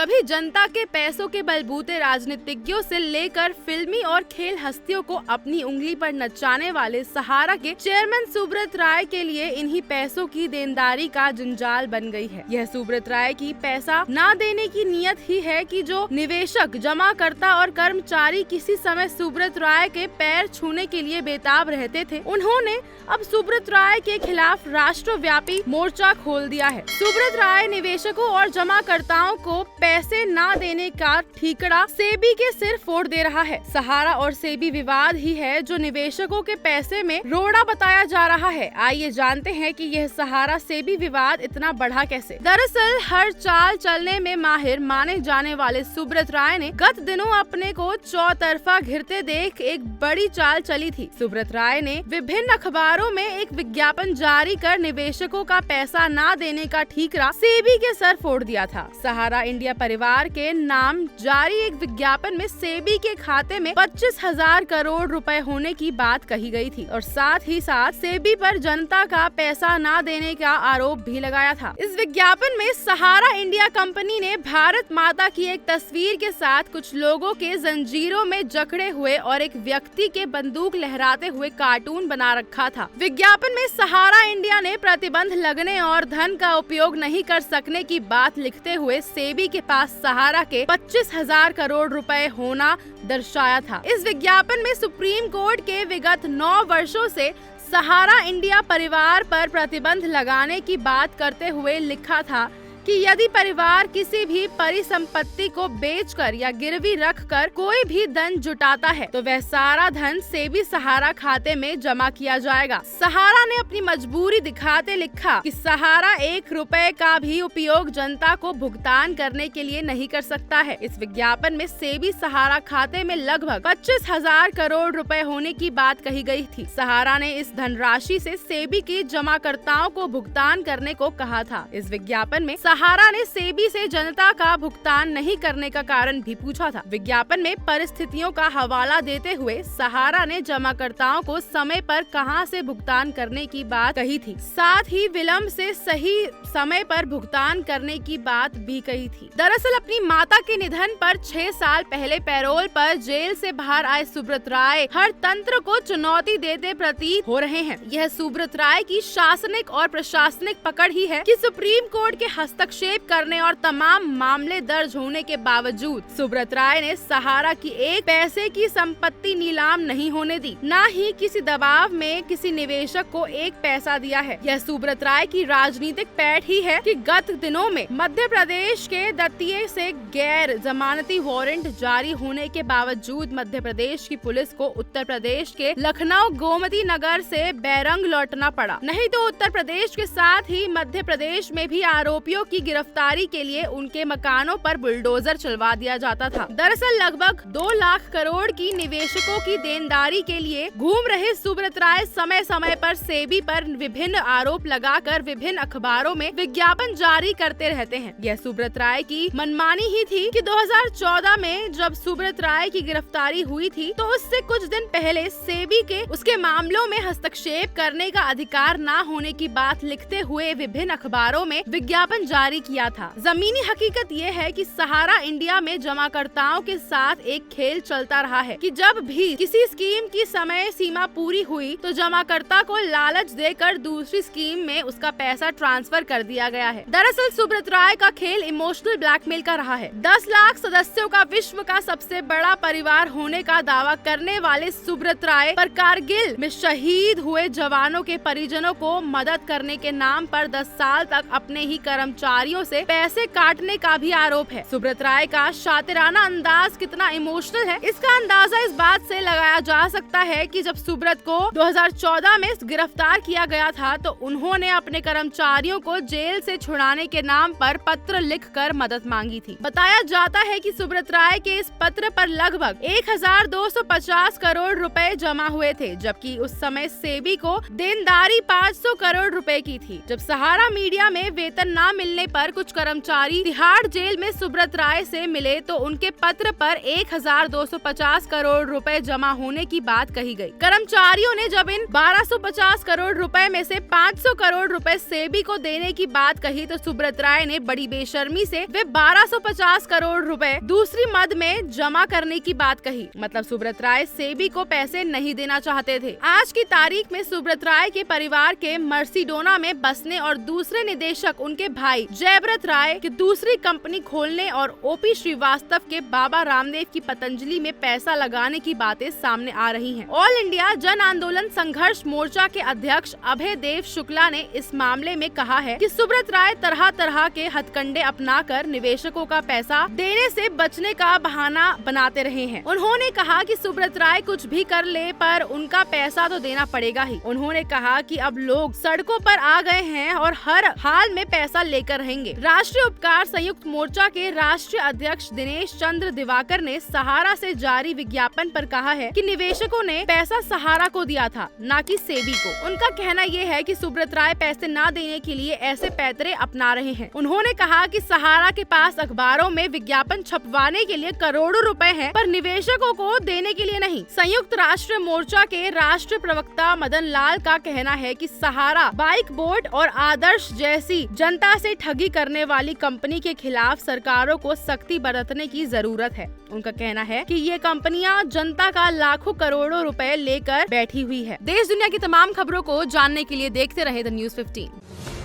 सभी जनता के पैसों के बलबूते राजनीतिज्ञों से लेकर फिल्मी और खेल हस्तियों को अपनी उंगली पर नचाने वाले सहारा के चेयरमैन सुब्रत राय के लिए इन्हीं पैसों की देनदारी का जंजाल बन गई है। यह सुब्रत राय की पैसा ना देने की नीयत ही है कि जो निवेशक, जमाकर्ता और कर्मचारी किसी समय सुब्रत राय के पैर छूने के लिए बेताब रहते थे, उन्होंने अब सुब्रत राय के खिलाफ राष्ट्रव्यापी मोर्चा खोल दिया है। सुब्रत राय निवेशकों और जमाकर्ताओं को पैसे ना देने का ठीकरा सेबी के सिर फोड़ दे रहा है। सहारा और सेबी विवाद ही है जो निवेशकों के पैसे में रोड़ा बताया जा रहा है। आइए जानते हैं कि यह सहारा सेबी विवाद इतना बढ़ा कैसे। दरअसल हर चाल चलने में माहिर माने जाने वाले सुब्रत राय ने गत दिनों अपने को चौतरफा घिरते देख एक बड़ी चाल चली थी। सुब्रत राय ने विभिन्न अखबारों में एक विज्ञापन जारी कर निवेशकों का पैसा ना देने का ठीकरा सेबी के सर फोड़ दिया था। सहारा इंडिया परिवार के नाम जारी एक विज्ञापन में सेबी के खाते में 25,000 करोड़ रुपए होने की बात कही गई थी और साथ ही साथ सेबी पर जनता का पैसा ना देने का आरोप भी लगाया था। इस विज्ञापन में सहारा इंडिया कंपनी ने भारत माता की एक तस्वीर के साथ कुछ लोगों के जंजीरों में जकड़े हुए और एक व्यक्ति के बंदूक लहराते हुए कार्टून बना रखा था। विज्ञापन में सहारा इंडिया ने प्रतिबंध लगने और धन का उपयोग नहीं कर सकने की बात लिखते हुए सेबी के पास सहारा के 25,000 करोड़ रुपए होना दर्शाया था। इस विज्ञापन में सुप्रीम कोर्ट के विगत 9 वर्षों से सहारा इंडिया परिवार पर प्रतिबंध लगाने की बात करते हुए लिखा था कि यदि परिवार किसी भी परिसंपत्ति को बेचकर या गिरवी रखकर कोई भी धन जुटाता है तो वह सारा धन सेबी सहारा खाते में जमा किया जाएगा। सहारा ने अपनी मजबूरी दिखाते लिखा कि सहारा 1 रुपए का भी उपयोग जनता को भुगतान करने के लिए नहीं कर सकता है। इस विज्ञापन में सेबी सहारा खाते में लगभग 25,000 करोड़ रुपए होने की बात कही गई थी। सहारा ने इस धनराशि से सेबी के जमाकर्ताओं को भुगतान करने को कहा था। इस विज्ञापन में सहारा ने सेबी से जनता का भुगतान नहीं करने का कारण भी पूछा था। विज्ञापन में परिस्थितियों का हवाला देते हुए सहारा ने जमाकर्ताओं को समय पर कहां से भुगतान करने की बात कही थी, साथ ही विलंब से सही समय पर भुगतान करने की बात भी कही थी। दरअसल अपनी माता के निधन पर 6 साल पहले पैरोल पर जेल से बाहर आए सुब्रत राय हर तंत्र को चुनौती देते प्रतीत हो रहे हैं। यह सुब्रत राय की शासनिक और प्रशासनिक पकड़ ही है कि सुप्रीम कोर्ट के हस्तक्षेप करने और तमाम मामले दर्ज होने के बावजूद सुब्रत राय ने सहारा की एक पैसे की संपत्ति नीलाम नहीं होने दी, न ही किसी दबाव में किसी निवेशक को एक पैसा दिया है। यह सुब्रत राय की राजनीतिक पैठ ही है कि गत दिनों में मध्य प्रदेश के दतिया से गैर जमानती वारंट जारी होने के बावजूद मध्य प्रदेश की पुलिस को उत्तर प्रदेश के लखनऊ गोमती नगर से बैरंग लौटना पड़ा। नहीं तो उत्तर प्रदेश के साथ ही मध्य प्रदेश में भी आरोपियों की गिरफ्तारी के लिए उनके मकानों पर बुलडोजर चलवा दिया जाता था। दरअसल लगभग 2 लाख करोड़ की निवेशकों की देनदारी के लिए घूम रहे सुब्रत राय समय समय पर सेबी पर विभिन्न आरोप लगाकर विभिन्न अखबारों में विज्ञापन जारी करते रहते हैं। यह सुब्रत राय की मनमानी ही थी कि 2014 में जब सुब्रत राय की गिरफ्तारी हुई थी तो उससे कुछ दिन पहले सेबी के उसके मामलों में हस्तक्षेप करने का अधिकार न होने की बात लिखते हुए विभिन्न अखबारों में विज्ञापन जारी किया था। जमीनी हकीकत ये है कि सहारा इंडिया में जमाकर्ताओं के साथ एक खेल चलता रहा है कि जब भी किसी स्कीम की समय सीमा पूरी हुई तो जमाकर्ता को लालच देकर दूसरी स्कीम में उसका पैसा ट्रांसफर कर दिया गया है। दरअसल सुब्रत राय का खेल इमोशनल ब्लैकमेल का रहा है। 10 लाख सदस्यों का विश्व का सबसे बड़ा परिवार होने का दावा करने वाले सुब्रत राय पर कारगिल में शहीद हुए जवानों के परिजनों को मदद करने के नाम पर 10 साल तक अपने ही कर्मचारियों से पैसे काटने का भी आरोप है। सुब्रत राय का शातिराना अंदाज कितना इमोशनल है, इसका अंदाजा इस बात से लगाया जा सकता है कि जब सुब्रत को 2014 में गिरफ्तार किया गया था तो उन्होंने अपने कर्मचारियों को जेल से छुड़ाने के नाम पर पत्र लिखकर मदद मांगी थी। बताया जाता है कि सुब्रत राय के इस पत्र पर लगभग 1250 करोड़ रुपए जमा हुए थे, जबकि उस समय सेबी को देनदारी 500 करोड़ रुपए की थी। जब सहारा मीडिया में वेतन न मिलने मिलने पर कुछ कर्मचारी तिहाड़ जेल में सुब्रत राय से मिले तो उनके पत्र पर 1250 करोड़ रुपए जमा होने की बात कही गई। कर्मचारियों ने जब इन 1250 करोड़ रुपए में से 500 करोड़ रुपए सेबी को देने की बात कही तो सुब्रत राय ने बड़ी बेशर्मी से वे 1250 करोड़ रुपए दूसरी मद में जमा करने की बात कही। मतलब सुब्रत राय सेबी को पैसे नहीं देना चाहते थे। आज की तारीख में सुब्रत राय के परिवार के मर्सीडोना में बसने और दूसरे निदेशक उनके भाई जयव्रत राय की दूसरी कंपनी खोलने और ओपी श्रीवास्तव के बाबा रामदेव की पतंजलि में पैसा लगाने की बातें सामने आ रही हैं। ऑल इंडिया जन आंदोलन संघर्ष मोर्चा के अध्यक्ष अभय देव शुक्ला ने इस मामले में कहा है कि सुब्रत राय तरह तरह के हथकंडे अपनाकर निवेशकों का पैसा देने से बचने का बहाना बनाते रहे हैं। उन्होंने कहा कि सुब्रत राय कुछ भी कर ले पर उनका पैसा तो देना पड़ेगा ही। उन्होंने कहा कि अब लोग सड़कों पर आ गए हैं और हर हाल में पैसा लेकर रहेंगे। राष्ट्रीय उपकार संयुक्त मोर्चा के राष्ट्रीय अध्यक्ष दिनेश चंद्र दिवाकर ने सहारा से जारी विज्ञापन पर कहा है कि निवेशकों ने पैसा सहारा को दिया था, न कि सेबी को। उनका कहना ये है कि सुब्रत राय पैसे न देने के लिए ऐसे पैतरे अपना रहे हैं। उन्होंने कहा कि सहारा के पास अखबारों में विज्ञापन छपवाने के लिए करोड़ों रुपए हैं, पर निवेशकों को देने के लिए नहीं। संयुक्त राष्ट्र मोर्चा के राष्ट्रीय प्रवक्ता मदन लाल का कहना है कि सहारा, बाइक बोर्ड और आदर्श जैसी जनता से ठगी करने वाली कंपनी के खिलाफ सरकारों को सख्ती बरतने की जरूरत है। उनका कहना है कि ये कंपनियां जनता का लाखों करोड़ों रुपए लेकर बैठी हुई है। देश दुनिया की तमाम खबरों को जानने के लिए देखते रहे द न्यूज़ 15।